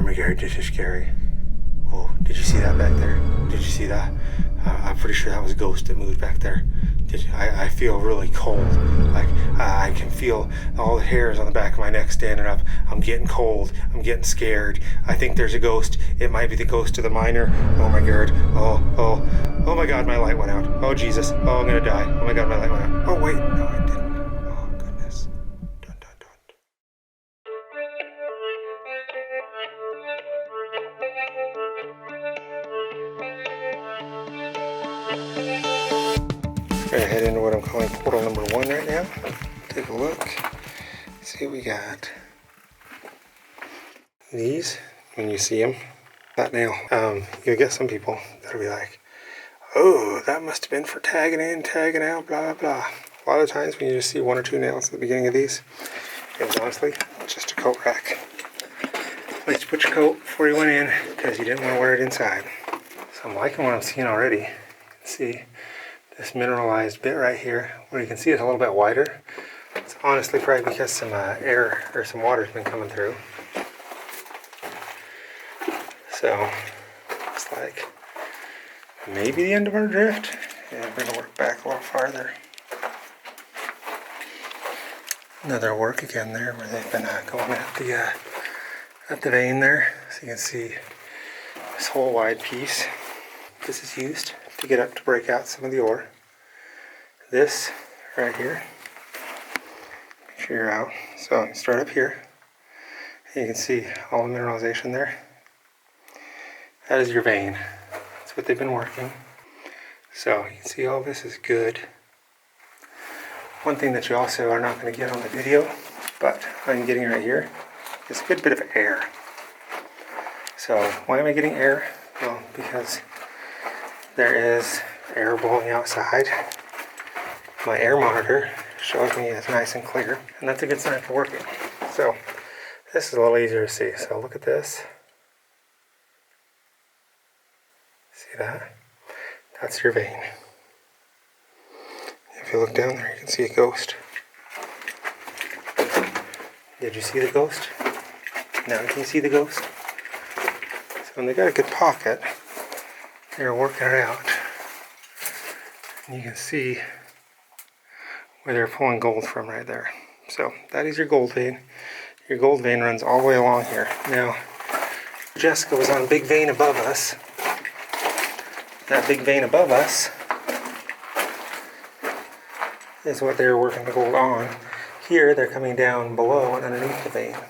my God, this is scary. Oh, did you see that back there? Did you see that? I'm pretty sure that was a ghost that moved back there. I feel really cold. Like I can feel all the hairs on the back of my neck standing up. I'm getting cold. I'm getting scared. I think there's a ghost. It might be the ghost of the miner. Oh my God. Oh my God, my light went out. Oh Jesus. Oh, I'm gonna die. Oh my God, my light went out. Oh wait, no, it didn't. Oh goodness. Dun dun dun. We're gonna head into what I'm calling portal number 1 right now. Take a look. See what we got. These, when you see them, that nail, you'll get some people that'll be like, oh, that must have been for tagging in, tagging out, blah, blah. A lot of times when you just see 1 or 2 nails at the beginning of these, it was honestly just a coat rack. At least you put your coat before you went in because you didn't want to wear it inside. So I'm liking what I'm seeing already. You can see this mineralized bit right here, where you can see it's a little bit wider. It's honestly probably because some air or some water's been coming through. So, looks like maybe the end of our drift. And we're going to work back a little farther. Another work again there where they've been going at the vein there. So you can see this whole wide piece. This is used to get up to break out some of the ore. This right here, make sure you're out. So you start up here, and you can see all the mineralization there. That is your vein. That's what they've been working. So you can see all this is good. One thing that you also are not going to get on the video, but I'm getting right here, is a good bit of air. So why am I getting air? Well, because there is air blowing outside. My air monitor shows me it's nice and clear, and that's a good sign for working. So this is a little easier to see. So look at this. See that? That's your vein. If you look down there, you can see a ghost. Did you see the ghost? Now you can see the ghost. So when they got a good pocket, they're working it out. And you can see where they're pulling gold from right there. So that is your gold vein. Your gold vein runs all the way along here. Now, Jessica was on a big vein above us. That big vein above us is what they're working the gold on. Here, they're coming down below and underneath the vein. I'm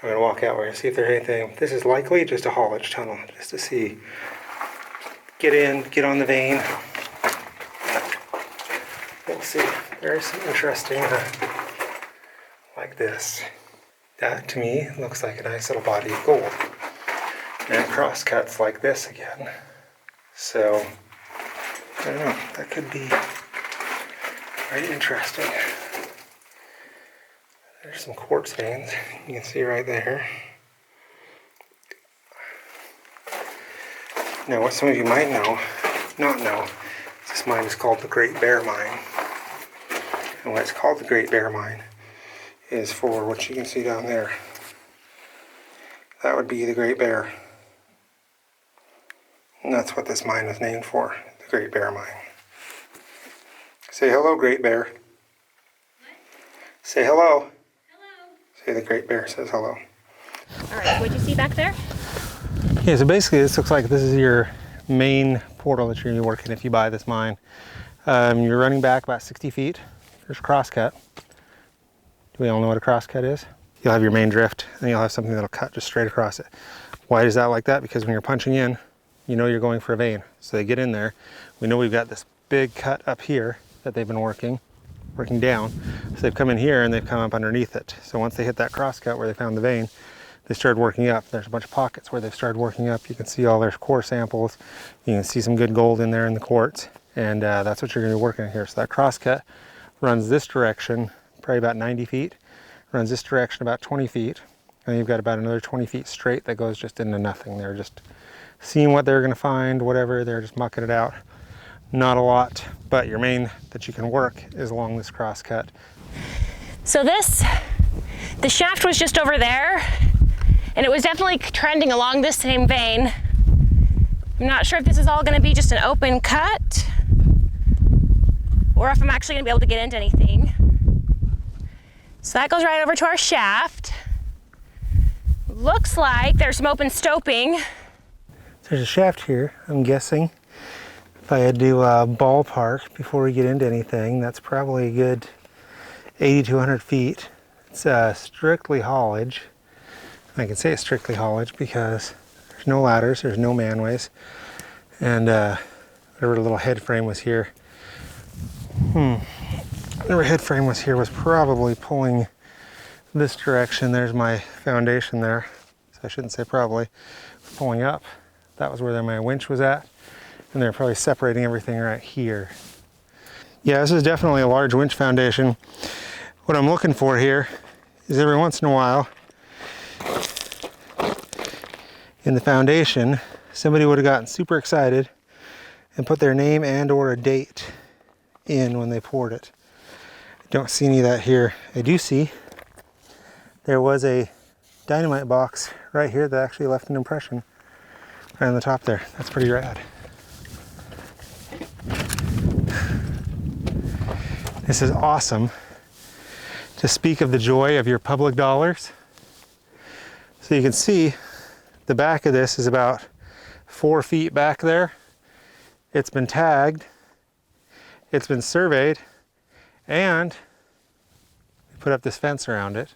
going to walk out where and see if there's anything. This is likely just a haulage tunnel, just to see. Get in, get on the vein. We'll see. There's some interesting, like this. That, to me, looks like a nice little body of gold. And cross cuts like this again. So, I don't know, that could be very interesting. There's some quartz veins you can see right there. Now, what some of you might not know, this mine is called the Great Bear Mine. And why it's called the Great Bear Mine is for what you can see down there. That would be the Great Bear. And that's what this mine was named for, the Great Bear Mine. Say hello, Great Bear. What? Say hello. Hello. Say the Great Bear says hello. All right, what'd you see back there? Yeah, so basically this looks like this is your main portal that you're going to be working if you buy this mine. You're running back about 60 feet. There's a crosscut. Do we all know what a crosscut is? You'll have your main drift, and you'll have something that'll cut just straight across it. Why is that like that? Because when you're punching in, you know you're going for a vein. So they get in there. We know we've got this big cut up here that they've been working down. So they've come in here and they've come up underneath it. So once they hit that crosscut where they found the vein, they started working up. There's a bunch of pockets where they've started working up. You can see all their core samples. You can see some good gold in there in the quartz. And that's what you're going to be working on here. So that crosscut runs this direction, probably about 90 feet. Runs this direction about 20 feet. And you've got about another 20 feet straight that goes just into nothing. They're just seeing what they're going to find, whatever. They're just mucking it out. Not a lot, but your main that you can work is along this crosscut. So the shaft was just over there, And it was definitely trending along this same vein. I'm not sure if this is all gonna be just an open cut or if I'm actually gonna be able to get into anything. So that goes right over to our shaft. Looks like there's some open stoping. There's a shaft here, I'm guessing. If I had to ballpark before we get into anything, that's probably a good 80 to 100 feet. It's strictly haulage. I can say it's strictly haulage because there's no ladders, there's no manways, and whatever little head frame was here, whatever head frame was here was probably pulling this direction. There's my foundation there, so I shouldn't say probably, pulling up. That was where my winch was at, and they're probably separating everything right here. Yeah, this is definitely a large winch foundation. What I'm looking for here is every once in a while in the foundation, somebody would have gotten super excited and put their name and or a date in when they poured it. I don't see any of that here. I do see there was a dynamite box right here that actually left an impression right on the top there. That's pretty rad. This is awesome. To speak of the joy of your public dollars. So you can see the back of this is about 4 feet back there. It's been tagged, it's been surveyed, and we put up this fence around it.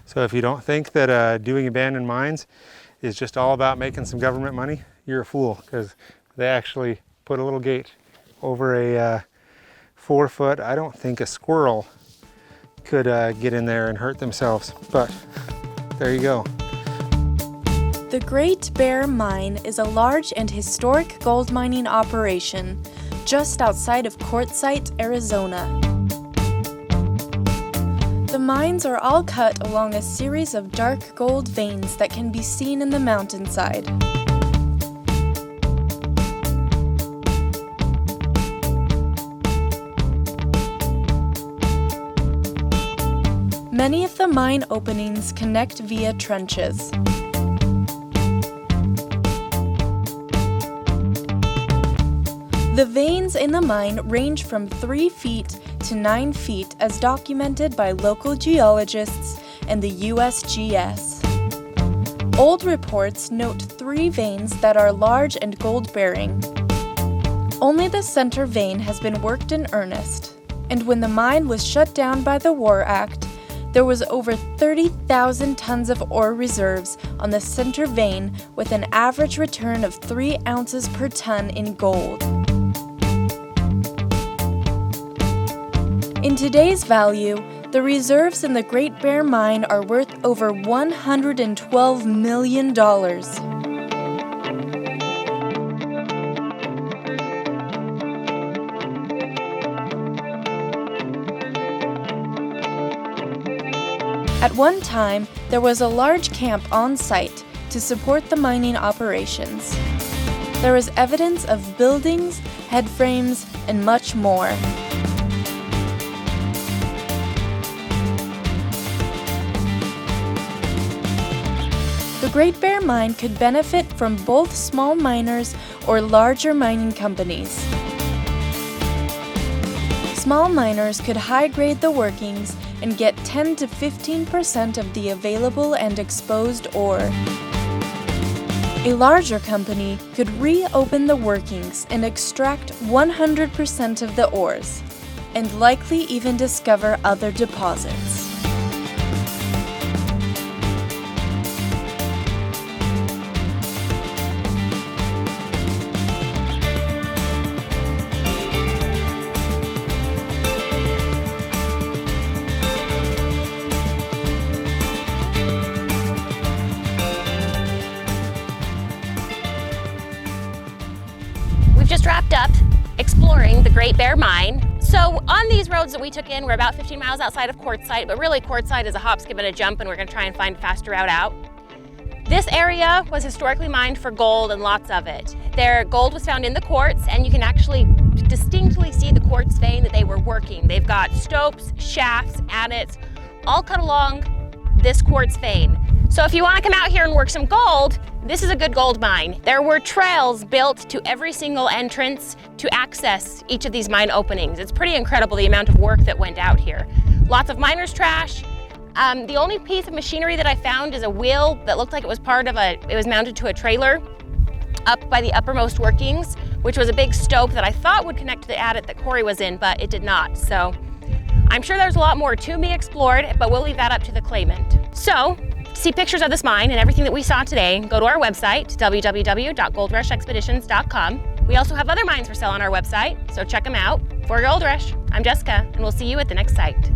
So if you don't think that doing abandoned mines is just all about making some government money, you're a fool, because they actually put a little gate over a 4 foot. I don't think a squirrel could get in there and hurt themselves, but there you go. The Great Bear Mine is a large and historic gold mining operation just outside of Quartzsite, Arizona. The mines are all cut along a series of dark gold veins that can be seen in the mountainside. Many of the mine openings connect via trenches. The veins in the mine range from 3 feet to 9 feet as documented by local geologists and the USGS. Old reports note 3 veins that are large and gold-bearing. Only the center vein has been worked in earnest, and when the mine was shut down by the War Act, there was over 30,000 tons of ore reserves on the center vein with an average return of 3 ounces per ton in gold. In today's value, the reserves in the Great Bear Mine are worth over $112 million. At one time, there was a large camp on site to support the mining operations. There is evidence of buildings, head frames, and much more. The Great Bear Mine could benefit from both small miners or larger mining companies. Small miners could high-grade the workings and get 10 to 15% of the available and exposed ore. A larger company could reopen the workings and extract 100% of the ores, and likely even discover other deposits. We've just wrapped up exploring the Great Bear Mine. So on these roads that we took in, we're about 15 miles outside of Quartzsite, but really Quartzsite is a hop, skip, and a jump, and we're gonna try and find a faster route out. This area was historically mined for gold, and lots of it. Their gold was found in the quartz, and you can actually distinctly see the quartz vein that they were working. They've got stopes, shafts, adits, all cut along this quartz vein. So if you want to come out here and work some gold, this is a good gold mine. There were trails built to every single entrance to access each of these mine openings. It's pretty incredible the amount of work that went out here. Lots of miner's trash. The only piece of machinery that I found is a wheel that looked like it was it was mounted to a trailer up by the uppermost workings, which was a big stope that I thought would connect to the adit that Corey was in, but it did not. So I'm sure there's a lot more to be explored, but we'll leave that up to the claimant. So to see pictures of this mine and everything that we saw today, go to our website, www.goldrushexpeditions.com. We also have other mines for sale on our website, so check them out. For Gold Rush, I'm Jessica, and we'll see you at the next site.